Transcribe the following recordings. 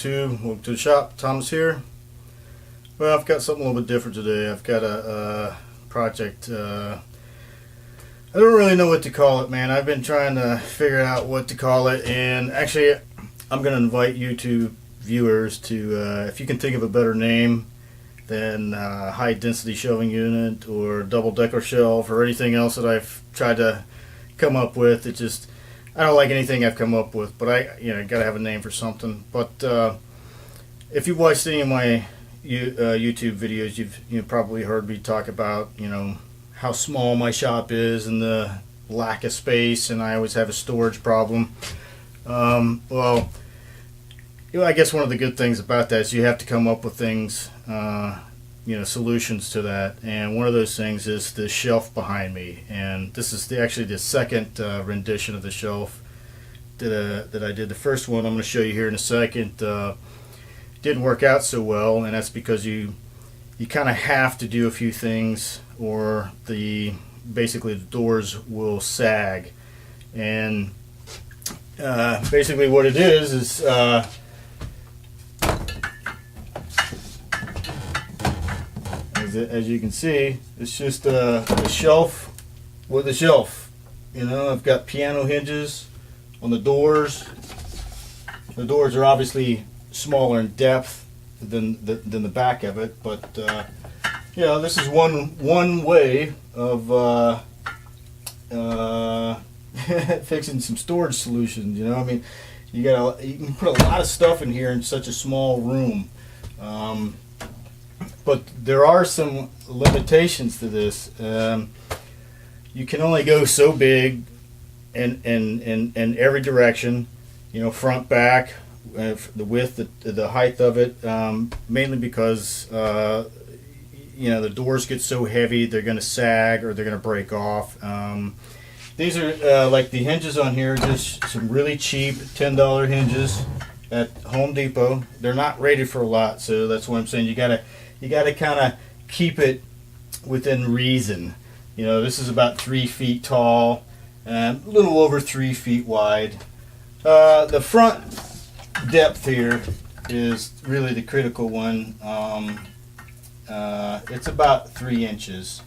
YouTube. Welcome to the shop. Thomas here. Well, I've got something a little bit different today. I've got a project. I don't really know what to call it, man. I've been trying to figure out what to call it, and actually I'm going to invite YouTube viewers to, if you can think of a better name than high density shelving unit or double decker shelf or anything else that I've tried to come up with. It just, I don't like anything I've come up with, but I gotta have a name for something. But if you've watched any of my YouTube videos, you've probably heard me talk about how small my shop is and the lack of space, and I always have a storage problem. Well, I guess one of the good things about that is you have to come up with things, solutions to that. And one of those things is the shelf behind me. And this is actually the second rendition of the shelf that I did. The first one I'm going to show you here in a second didn't work out so well, and that's because you kind of have to do a few things, or basically the doors will sag. And basically what it is as you can see, it's just a shelf with a shelf. I've got piano hinges on the doors. The doors are obviously smaller in depth than the back of it, but this is one way of fixing some storage solutions. I mean, you can put a lot of stuff in here in such a small room. But there are some limitations to this. You can only go so big in every direction, front, back, the width, the height of it, mainly because the doors get so heavy they're going to sag or they're going to break off. These are like the hinges on here, just some really cheap $10 hinges at Home Depot. They're not rated for a lot, so that's what I'm saying. You gotta kind of keep it within reason. This is about 3 feet tall and a little over 3 feet wide. The front depth here is really the critical one. It's about 3 inches.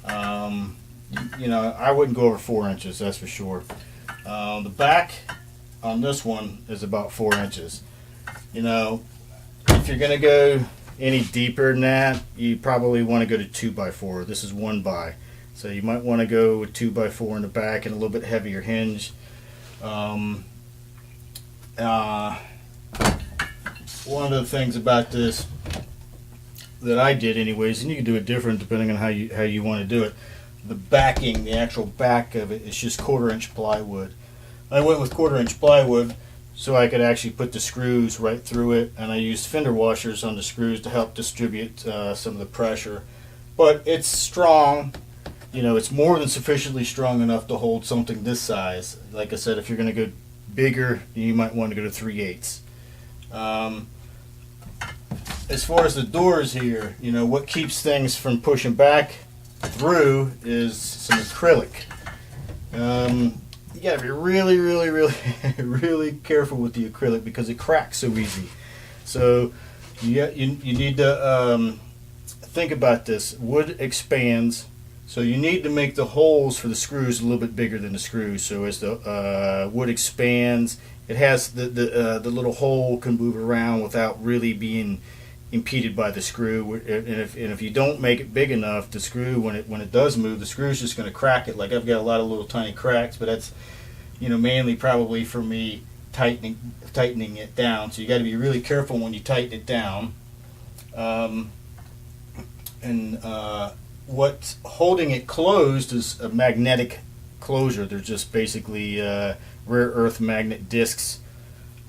I wouldn't go over 4 inches, that's for sure. The back on this one is about 4 inches. If you're gonna go any deeper than that, you probably want to go to 2x4. This is 1x, so you might want to go with 2x4 in the back and a little bit heavier hinge. One of the things about this that I did anyways, and you can do it different depending on how you want to do it, the backing, the actual back of it, is just 1/4-inch plywood. I went with 1/4-inch plywood so I could actually put the screws right through it, and I used fender washers on the screws to help distribute some of the pressure. But it's strong. It's more than sufficiently strong enough to hold something this size. Like I said, if you're going to go bigger, you might want to go to 3/8. As far as the doors here, what keeps things from pushing back through is some acrylic. You gotta be really, really, really, really careful with the acrylic because it cracks so easy. So you need to think about this. Wood expands, so you need to make the holes for the screws a little bit bigger than the screws. So as the wood expands, it has the little hole can move around without really being impeded by the screw. And if you don't make it big enough, the screw, when it does move, the screw is just going to crack it. Like I've got a lot of little tiny cracks, but that's mainly probably for me tightening it down. So you got to be really careful when you tighten it down. What's holding it closed is a magnetic closure. They're just basically rare earth magnet discs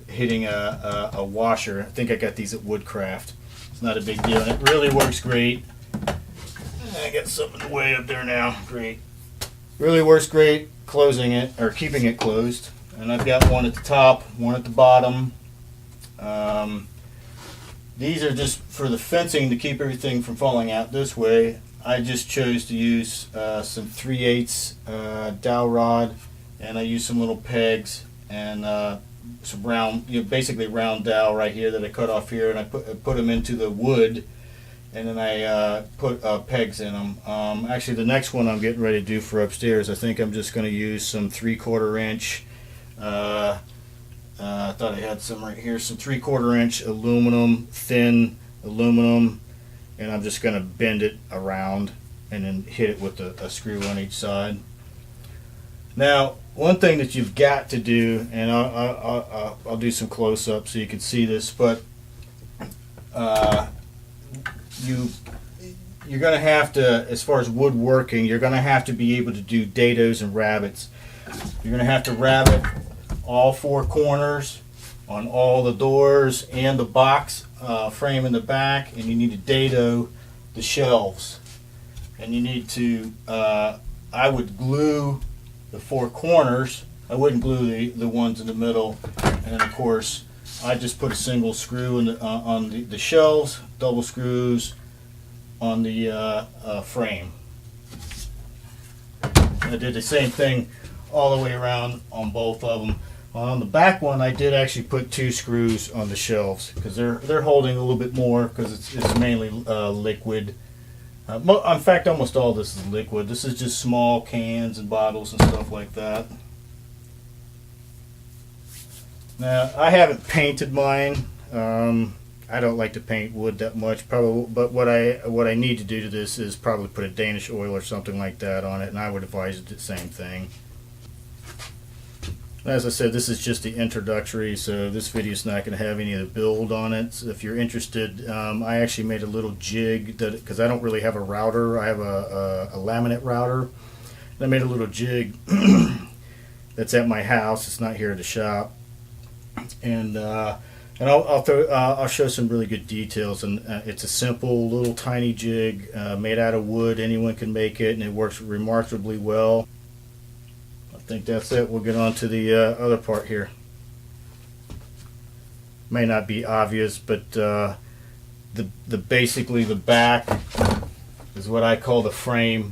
hitting a washer. I think I got these at Woodcraft. It's not a big deal, and it really works great. I got something in the way up there now. Great. Really works great closing it, or keeping it closed. And I've got one at the top, one at the bottom. These are just for the fencing to keep everything from falling out this way. I just chose to use some 3/8 dowel rod, and I used some little pegs and some round, basically round dowel right here that I cut off here, and I put them into the wood, and then I put pegs in them. Actually, the next one I'm getting ready to do for upstairs, I think I'm just going to use some 3/4 inch. I thought I had some right here, some 3/4 inch aluminum, thin aluminum, and I'm just going to bend it around and then hit it with a screw on each side. Now, one thing that you've got to do, and I'll do some close-up so you can see this, but you're going to have to, as far as woodworking, you're going to have to be able to do dados and rabbets. You're going to have to rabbet all 4 corners on all the doors and the box frame in the back, and you need to dado the shelves. And you need to, I would glue the 4 corners. I wouldn't glue the ones in the middle. And then of course, I just put a single screw in on the shelves, double screws on the frame. I did the same thing all the way around on both of them. On the back one, I did actually put 2 screws on the shelves because they're holding a little bit more because it's mainly liquid. In fact, almost all this is liquid. This is just small cans and bottles and stuff like that. Now, I haven't painted mine. I don't like to paint wood that much, probably. But what I need to do to this is probably put a Danish oil or something like that on it, and I would advise the same thing. As I said, this is just the introductory, so this video is not going to have any of the build on it. So if you're interested, I actually made a little jig because I don't really have a router. I have a laminate router. And I made a little jig that's at my house. It's not here at the shop, and I'll show some really good details. And it's a simple little tiny jig made out of wood. Anyone can make it, and it works remarkably well. I think that's it. We'll get on to the other part here. May not be obvious, but basically the back is what I call the frame.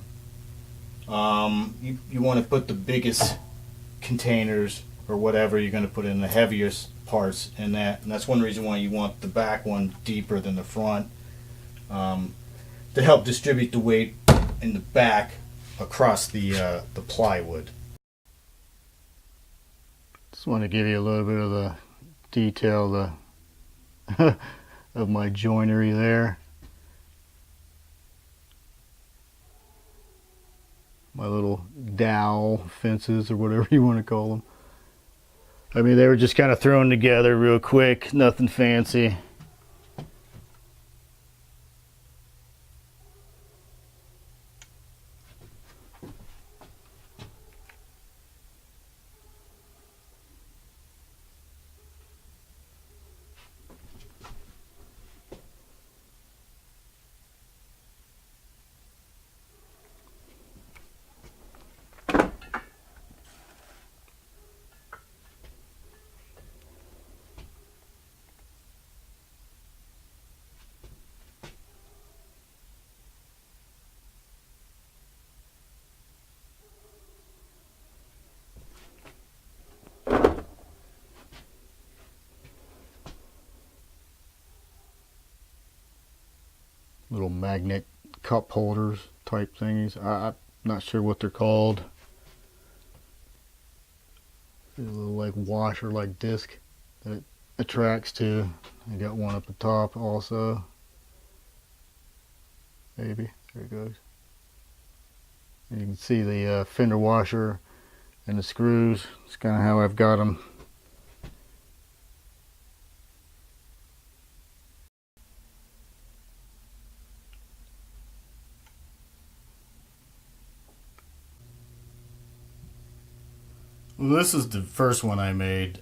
You want to put the biggest containers or whatever you're going to put in, the heaviest parts in that, and that's one reason why you want the back one deeper than the front, to help distribute the weight in the back across the plywood. Just want to give you a little bit of the detail of my joinery there. My little dowel fences or whatever you want to call them. I mean, they were just kind of thrown together real quick, nothing fancy. Little magnet cup holders type thingies. I'm not sure what they're called. A little like washer like disc that it attracts to. I got one up the top also. Maybe. There it goes. And you can see the fender washer and the screws. It's kind of how I've got them. Well, this is the first one I made.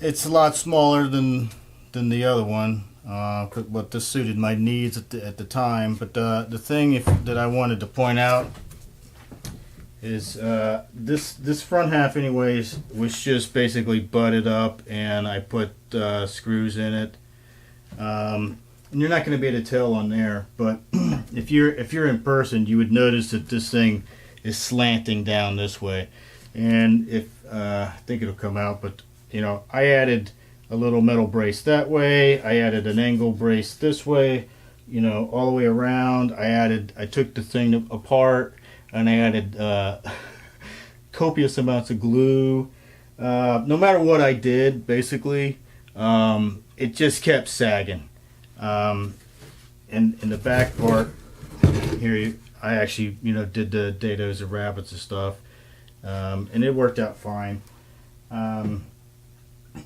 It's a lot smaller than the other one, but this suited my needs at the time. But the thing that I wanted to point out is this front half, anyways, was just basically butted up, and I put screws in it. And you're not going to be able to tell on there, but if you're in person, you would notice that this thing is slanting down this way. And if I think it'll come out, but you know, I added a little metal brace that way. I added an angle brace this way, you know, all the way around. I took the thing apart and I added copious amounts of glue. No matter what I did, basically, it just kept sagging. And in the back part here, I actually, you know, did the dados and rabbits and stuff, and it worked out fine. I'm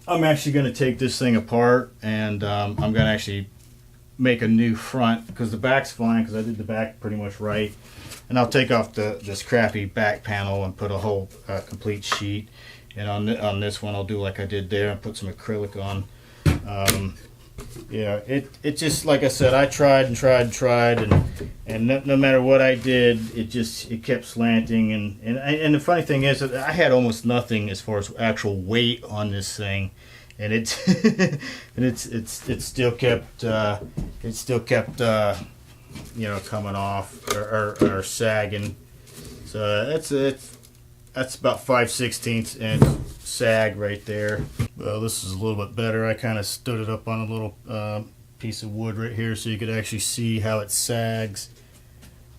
actually going to take this thing apart, and I'm going to actually make a new front, because the back's fine, because I did the back pretty much right. And I'll take off this crappy back panel and put a whole complete sheet. And on this one, I'll do like I did there and put some acrylic on. Yeah, it just, like I said, I tried and tried, and no matter what I did, it kept slanting. And the funny thing is that I had almost nothing as far as actual weight on this thing, and it still kept you know, coming off or sagging. So that's about 5/16 inch sag right there. Well, this is a little bit better. I kind of stood it up on a little piece of wood right here so you could actually see how it sags.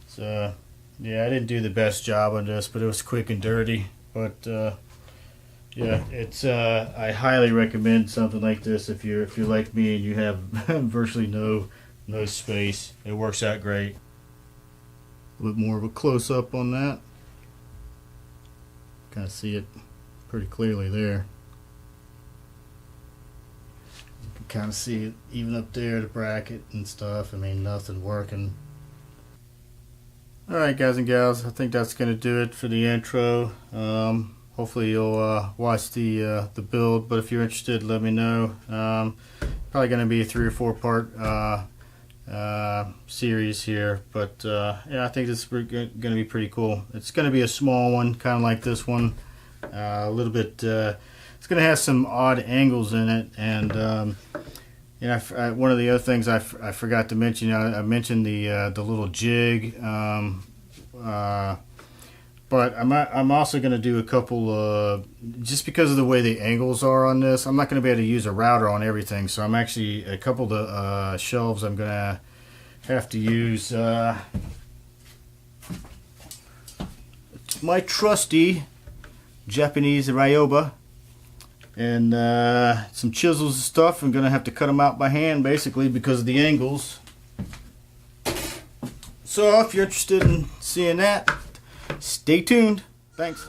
So yeah, I didn't do the best job on this, but it was quick and dirty. But yeah, it's I highly recommend something like this if you're like me and you have virtually no space. It works out great. A bit more of a close-up on that. Kind of see it pretty clearly there. You can kind of see it even up there, the bracket and stuff. I mean, nothing working. Alright guys and gals, I think that's going to do it for the intro. Hopefully you'll watch the build, but if you're interested, let me know. Probably going to be a 3 or 4 part series here, but yeah, I think this is going to be pretty cool. It's going to be a small one, kind of like this one, a little bit. It's going to have some odd angles in it, and you know, one of the other things I forgot to mention, I mentioned the little jig, but I'm also going to do a couple, just because of the way the angles are on this, I'm not going to be able to use a router on everything, so I'm actually, a couple of the shelves I'm going to have to use my trusty Japanese Ryoba, and some chisels and stuff. I'm going to have to cut them out by hand, basically, because of the angles. So if you're interested in seeing that, stay tuned. Thanks.